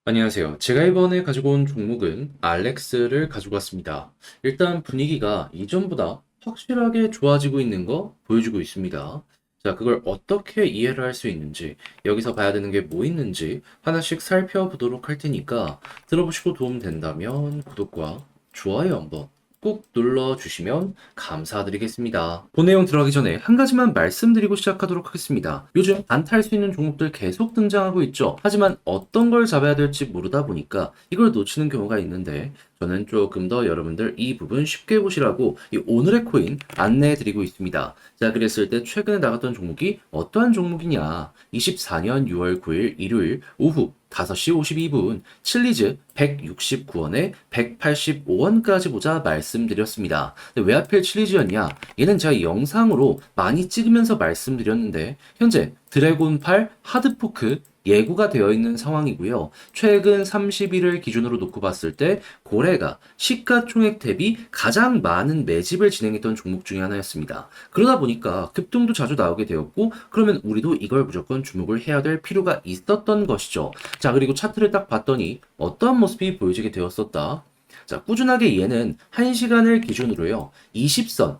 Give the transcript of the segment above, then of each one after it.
안녕하세요. 제가 이번에 가지고 온 종목은 알렉스를 가지고 왔습니다. 일단 분위기가 이전보다 확실하게 좋아지고 있는 거 보여주고 있습니다. 자, 그걸 어떻게 이해를 할 수 있는지, 여기서 봐야 되는 게 뭐 있는지 하나씩 살펴보도록 할 테니까 들어보시고 도움 된다면 구독과 좋아요 한번 꾹 눌러주시면 감사드리겠습니다. 본 내용 들어가기 전에 한 가지만 말씀드리고 시작하도록 하겠습니다. 요즘 안탈 수 있는 종목들 계속 등장하고 있죠. 하지만 어떤 걸 잡아야 될지 모르다 보니까 이걸 놓치는 경우가 있는데 저는 조금 더 여러분들 이 부분 쉽게 보시라고 이 오늘의 코인 안내해 드리고 있습니다. 자, 그랬을 때 최근에 나갔던 종목이 어떠한 종목이냐? 24년 6월 9일 일요일 오후 5시 52분 칠리즈 169원에 185원까지 보자 말씀드렸습니다. 근데 왜 하필 칠리즈였냐? 얘는 제가 영상으로 많이 찍으면서 말씀드렸는데 현재 드래곤8 하드포크 예고가 되어 있는 상황이고요. 최근 30일을 기준으로 놓고 봤을 때 고래가 시가총액 대비 가장 많은 매집을 진행했던 종목 중에 하나였습니다. 그러다 보니까 급등도 자주 나오게 되었고 그러면 우리도 이걸 무조건 주목을 해야 될 필요가 있었던 것이죠. 자, 그리고 차트를 딱 봤더니 어떠한 모습이 보여지게 되었었다. 자, 꾸준하게 얘는 1시간을 기준으로요. 20선,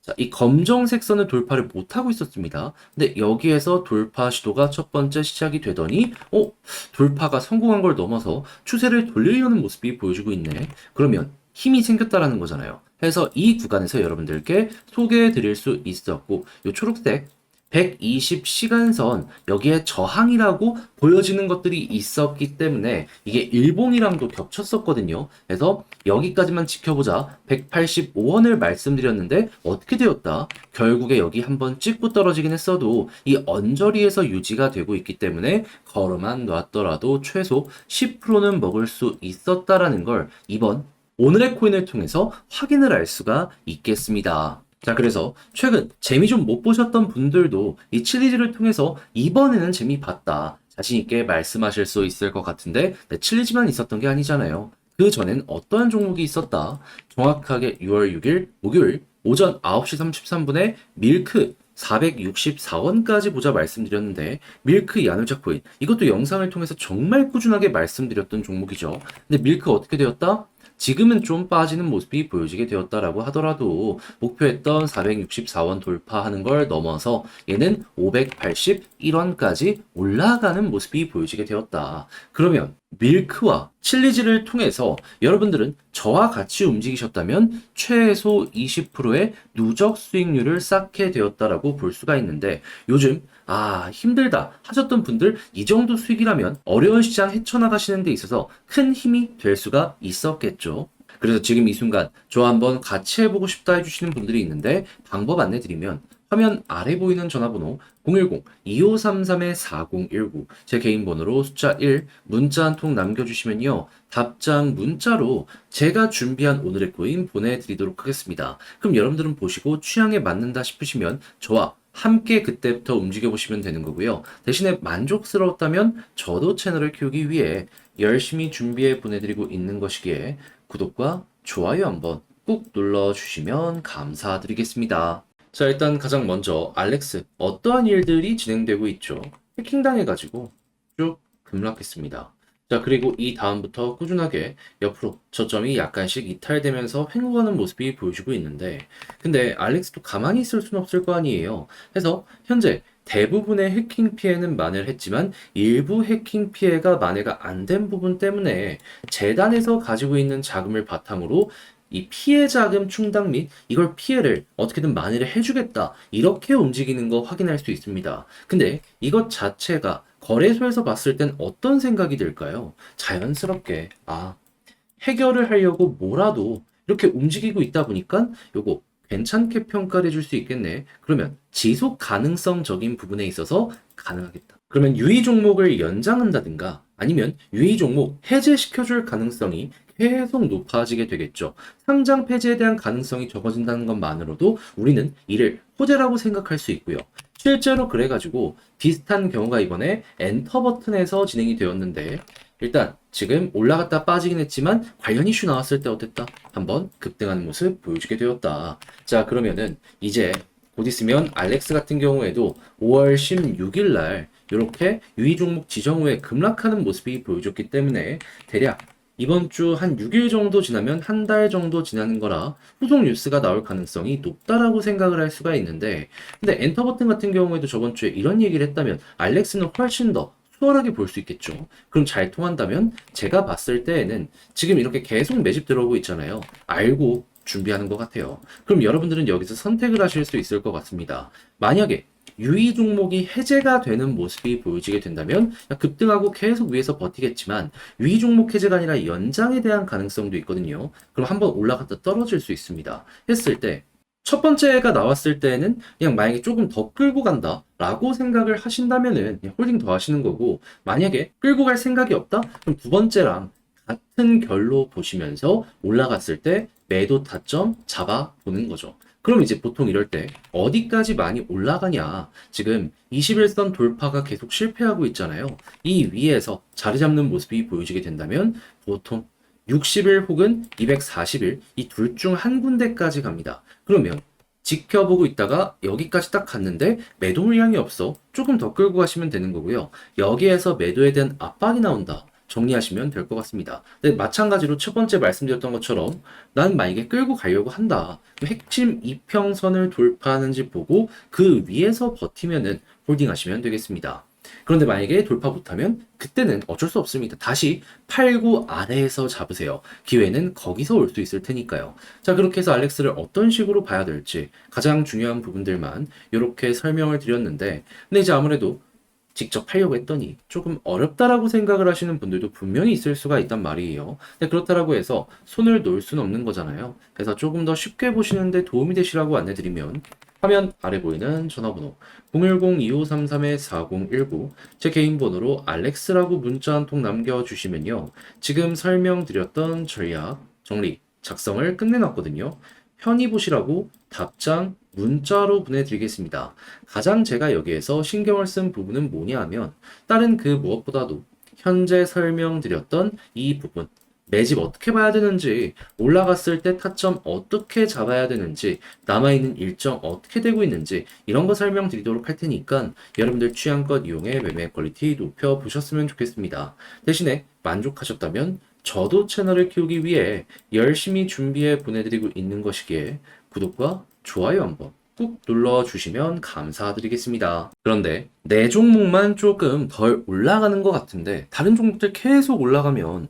자, 이 검정색 선을 돌파를 못하고 있었습니다. 근데 여기에서 돌파 시도가 첫 번째 시작이 되더니, 돌파가 성공한 걸 넘어서 추세를 돌리려는 모습이 보여주고 있네. 그러면 힘이 생겼다라는 거잖아요. 그래서 이 구간에서 여러분들께 소개해 드릴 수 있었고, 이 초록색 120시간선 여기에 저항이라고 보여지는 것들이 있었기 때문에 이게 일봉이랑도 겹쳤었거든요. 그래서 여기까지만 지켜보자 185원을 말씀드렸는데 어떻게 되었다? 결국에 여기 한번 찍고 떨어지긴 했어도 이 언저리에서 유지가 되고 있기 때문에 걸어만 놨더라도 최소 10%는 먹을 수 있었다라는 걸 이번 오늘의 코인을 통해서 확인을 할 수가 있겠습니다. 자, 그래서 최근 재미 좀 못 보셨던 분들도 이 칠리즈를 통해서 이번에는 재미 봤다. 자신있게 말씀하실 수 있을 것 같은데, 네, 칠리즈만 있었던 게 아니잖아요. 그 전엔 어떠한 종목이 있었다. 정확하게 6월 6일 목요일 오전 9시 33분에 밀크 464원까지 보자 말씀드렸는데 밀크 야누자 코인 이것도 영상을 통해서 정말 꾸준하게 말씀드렸던 종목이죠. 근데 밀크 어떻게 되었다? 지금은 좀 빠지는 모습이 보여지게 되었다라고 하더라도 목표했던 464원 돌파하는 걸 넘어서 얘는 581원까지 올라가는 모습이 보여지게 되었다. 그러면 밀크와 칠리즈를 통해서 여러분들은 저와 같이 움직이셨다면 최소 20%의 누적 수익률을 쌓게 되었다라고 볼 수가 있는데 요즘 힘들다 하셨던 분들 이 정도 수익이라면 어려운 시장 헤쳐나가시는 데 있어서 큰 힘이 될 수가 있었겠죠. 그래서 지금 이 순간 저 한번 같이 해보고 싶다 해주시는 분들이 있는데 방법 안내드리면 화면 아래 보이는 전화번호 010-2533-4019 제 개인 번호로 숫자 1 문자 한 통 남겨주시면요. 답장 문자로 제가 준비한 오늘의 코인 보내드리도록 하겠습니다. 그럼 여러분들은 보시고 취향에 맞는다 싶으시면 저와 함께 그때부터 움직여 보시면 되는 거고요. 대신에 만족스러웠다면 저도 채널을 키우기 위해 열심히 준비해 보내드리고 있는 것이기에 구독과 좋아요 한번 꾹 눌러주시면 감사드리겠습니다. 자, 일단 가장 먼저 알렉스 어떠한 일들이 진행되고 있죠? 해킹당해가지고 쭉 급락했습니다. 자, 그리고 이 다음부터 꾸준하게 옆으로 저점이 약간씩 이탈되면서 횡보하는 모습이 보여주고 있는데 근데 알렉스도 가만히 있을 수는 없을 거 아니에요. 그래서 현재 대부분의 해킹 피해는 만회했지만 일부 해킹 피해가 만회가 안 된 부분 때문에 재단에서 가지고 있는 자금을 바탕으로 이 피해 자금 충당 및 이걸 피해를 어떻게든 만회를 해주겠다 이렇게 움직이는 거 확인할 수 있습니다. 근데 이것 자체가 거래소에서 봤을 땐 어떤 생각이 들까요? 자연스럽게 해결을 하려고 뭐라도 이렇게 움직이고 있다 보니까 요거 괜찮게 평가를 해줄 수 있겠네. 그러면 지속 가능성적인 부분에 있어서 가능하겠다. 그러면 유의 종목을 연장한다든가 아니면 유의 종목 해제시켜줄 가능성이 계속 높아지게 되겠죠. 상장 폐지에 대한 가능성이 적어진다는 것만으로도 우리는 이를 호재라고 생각할 수 있고요. 실제로 그래가지고 비슷한 경우가 이번에 엔터 버튼에서 진행이 되었는데 일단 지금 올라갔다 빠지긴 했지만 관련 이슈 나왔을 때 어땠다? 한번 급등하는 모습 보여주게 되었다. 자, 그러면은 이제 곧 있으면 알렉스 같은 경우에도 5월 16일 날 이렇게 유의 종목 지정 후에 급락하는 모습이 보여줬기 때문에 대략 이번 주 한 6일 정도 지나면 한 달 정도 지나는 거라 후속 뉴스가 나올 가능성이 높다라고 생각을 할 수가 있는데, 근데 엔터 버튼 같은 경우에도 저번 주에 이런 얘기를 했다면 알렉스는 훨씬 더 수월하게 볼 수 있겠죠. 그럼 잘 통한다면 제가 봤을 때에는 지금 이렇게 계속 매집 들어오고 있잖아요. 알고 준비하는 것 같아요. 그럼 여러분들은 여기서 선택을 하실 수 있을 것 같습니다. 만약에 유의 종목이 해제가 되는 모습이 보여지게 된다면 급등하고 계속 위에서 버티겠지만, 유의 종목 해제가 아니라 연장에 대한 가능성도 있거든요. 그럼 한번 올라갔다 떨어질 수 있습니다. 했을 때 첫 번째가 나왔을 때는 그냥 만약에 조금 더 끌고 간다 라고 생각을 하신다면은 그냥 홀딩 더 하시는 거고, 만약에 끌고 갈 생각이 없다? 그럼 두 번째랑 같은 결로 보시면서 올라갔을 때 매도 타점 잡아 보는 거죠. 그럼 이제 보통 이럴 때 어디까지 많이 올라가냐? 지금 21선 돌파가 계속 실패하고 있잖아요. 이 위에서 자리 잡는 모습이 보여지게 된다면 보통 60일 혹은 240일 이 둘 중 한 군데까지 갑니다. 그러면 지켜보고 있다가 여기까지 딱 갔는데 매도 물량이 없어. 조금 더 끌고 가시면 되는 거고요. 여기에서 매도에 대한 압박이 나온다. 정리하시면 될 것 같습니다. 근데 마찬가지로 첫 번째 말씀드렸던 것처럼 난 만약에 끌고 가려고 한다. 핵심 이평선을 돌파하는지 보고 그 위에서 버티면은 홀딩 하시면 되겠습니다. 그런데 만약에 돌파 못하면 그때는 어쩔 수 없습니다. 다시 팔고 아래에서 잡으세요. 기회는 거기서 올 수 있을 테니까요. 자, 그렇게 해서 알렉스를 어떤 식으로 봐야 될지 가장 중요한 부분들만 이렇게 설명을 드렸는데, 근데 이제 아무래도 직접 하려고 했더니 조금 어렵다라고 생각을 하시는 분들도 분명히 있을 수가 있단 말이에요. 근데 그렇다라고 해서 손을 놓을 수는 없는 거잖아요. 그래서 조금 더 쉽게 보시는데 도움이 되시라고 안내드리면, 화면 아래 보이는 전화번호 010-2533-4019, 제 개인 번호로 알렉스라고 문자 한 통 남겨주시면요, 지금 설명드렸던 전략 정리 작성을 끝내놨거든요. 편히 보시라고 답장 문자로 보내드리겠습니다. 가장 제가 여기에서 신경을 쓴 부분은 뭐냐 하면, 다른 그 무엇보다도 현재 설명드렸던 이 부분, 매집 어떻게 봐야 되는지, 올라갔을 때 타점 어떻게 잡아야 되는지, 남아있는 일정 어떻게 되고 있는지, 이런 거 설명드리도록 할 테니까 여러분들 취향껏 이용해 매매 퀄리티 높여보셨으면 좋겠습니다. 대신에 만족하셨다면 저도 채널을 키우기 위해 열심히 준비해 보내드리고 있는 것이기에 구독과 좋아요 한번 꾹 눌러주시면 감사드리겠습니다. 그런데 내 종목만 조금 덜 올라가는 것 같은데 다른 종목들 계속 올라가면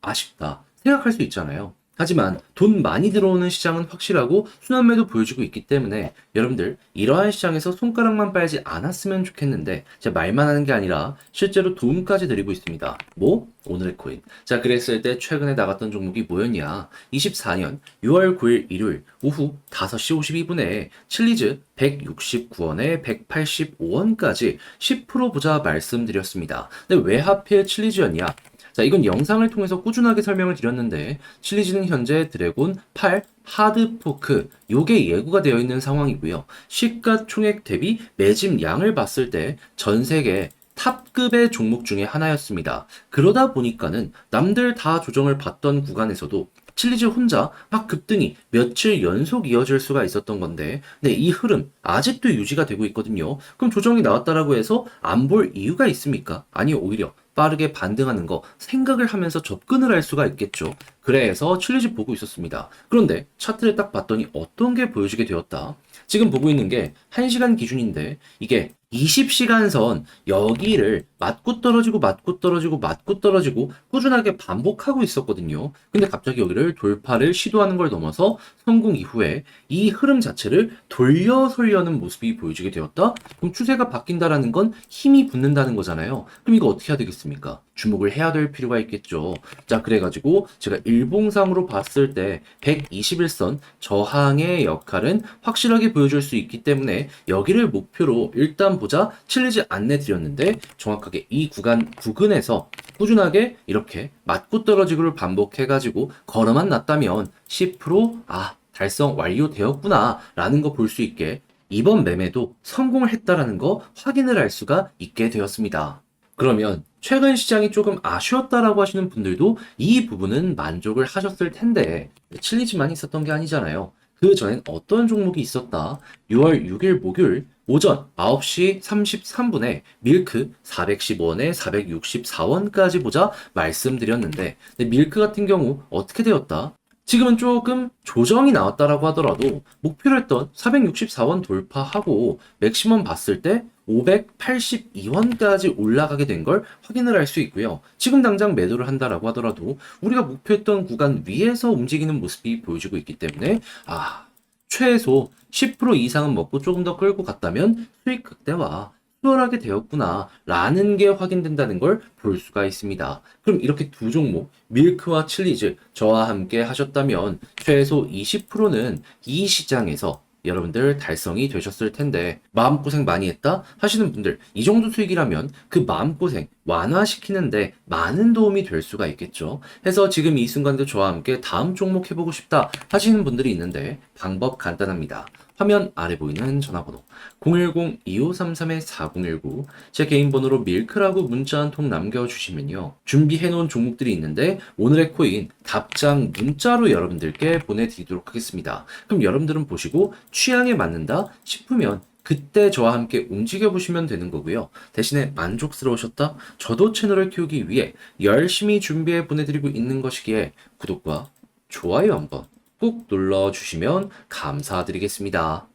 아쉽다 생각할 수 있잖아요. 하지만 돈 많이 들어오는 시장은 확실하고 순환매도 보여주고 있기 때문에 여러분들 이러한 시장에서 손가락만 빨지 않았으면 좋겠는데, 제가 말만 하는 게 아니라 실제로 도움까지 드리고 있습니다. 뭐? 오늘의 코인. 자, 그랬을 때 최근에 나갔던 종목이 뭐였냐? 24년 6월 9일 일요일 오후 5시 52분에 칠리즈 169원에 185원까지 10% 보자 말씀드렸습니다. 근데 왜 하필 칠리즈였냐? 자, 이건 영상을 통해서 꾸준하게 설명을 드렸는데, 칠리즈는 현재 드래곤 8 하드포크 요게 예고가 되어 있는 상황이고요. 시가총액 대비 매집 양을 봤을 때 전 세계 탑급의 종목 중에 하나였습니다. 그러다 보니까는 남들 다 조정을 받던 구간에서도 칠리즈 혼자 막 급등이 며칠 연속 이어질 수가 있었던 건데, 네, 이 흐름 아직도 유지가 되고 있거든요. 그럼 조정이 나왔다라고 해서 안 볼 이유가 있습니까? 아니, 오히려 빠르게 반등하는 거 생각을 하면서 접근을 할 수가 있겠죠. 그래서 칠리즈 보고 있었습니다. 그런데 차트를 딱 봤더니 어떤 게 보여지게 되었다. 지금 보고 있는 게 1시간 기준인데 이게 20시간 선 여기를 맞고 떨어지고 맞고 떨어지고 맞고 떨어지고 꾸준하게 반복하고 있었거든요. 근데 갑자기 여기를 돌파를 시도하는 걸 넘어서 성공 이후에 이 흐름 자체를 돌려서려는 모습이 보여지게 되었다? 그럼 추세가 바뀐다라는 건 힘이 붙는다는 거잖아요. 그럼 이거 어떻게 해야 되겠습니까? 주목을 해야 될 필요가 있겠죠. 자, 그래가지고 제가 일봉상으로 봤을 때 121선 저항의 역할은 확실하게 보여줄 수 있기 때문에 여기를 목표로 일단 보자 칠리즈 안내 드렸는데, 정확하게 이 구간에서 꾸준하게 이렇게 맞고 떨어지고를 반복해가지고 걸어만 놨다면 10% 달성 완료되었구나 라는 거 볼 수 있게 이번 매매도 성공을 했다라는 거 확인을 할 수가 있게 되었습니다. 그러면 최근 시장이 조금 아쉬웠다라고 하시는 분들도 이 부분은 만족을 하셨을 텐데, 칠리즈만 있었던 게 아니잖아요. 그 전엔 어떤 종목이 있었다. 6월 6일 목요일 오전 9시 33분에 밀크 410원에 464원까지 보자 말씀드렸는데, 근데 밀크 같은 경우 어떻게 되었다? 지금은 조금 조정이 나왔다라고 하더라도 목표로 했던 464원 돌파하고 맥시멈 봤을 때 582원까지 올라가게 된 걸 확인을 할 수 있고요. 지금 당장 매도를 한다라고 하더라도 우리가 목표했던 구간 위에서 움직이는 모습이 보여지고 있기 때문에 최소 10% 이상은 먹고 조금 더 끌고 갔다면 수익 극대화 수월하게 되었구나 라는 게 확인된다는 걸 볼 수가 있습니다. 그럼 이렇게 두 종목 밀크와 칠리즈 저와 함께 하셨다면 최소 20%는 이 시장에서 여러분들 달성이 되셨을 텐데, 마음고생 많이 했다 하시는 분들, 이 정도 수익이라면 그 마음고생 완화시키는데 많은 도움이 될 수가 있겠죠. 해서 지금 이 순간도 저와 함께 다음 종목 해보고 싶다 하시는 분들이 있는데, 방법 간단합니다. 화면 아래 보이는 전화번호 010-2533-4019, 제 개인 번호로 밀크라고 문자 한 통 남겨주시면요, 준비해놓은 종목들이 있는데 오늘의 코인 답장 문자로 여러분들께 보내드리도록 하겠습니다. 그럼 여러분들은 보시고 취향에 맞는다 싶으면 그때 저와 함께 움직여 보시면 되는 거고요. 대신에 만족스러우셨다? 저도 채널을 키우기 위해 열심히 준비해 보내드리고 있는 것이기에 구독과 좋아요 한번 꾹 눌러주시면 감사드리겠습니다.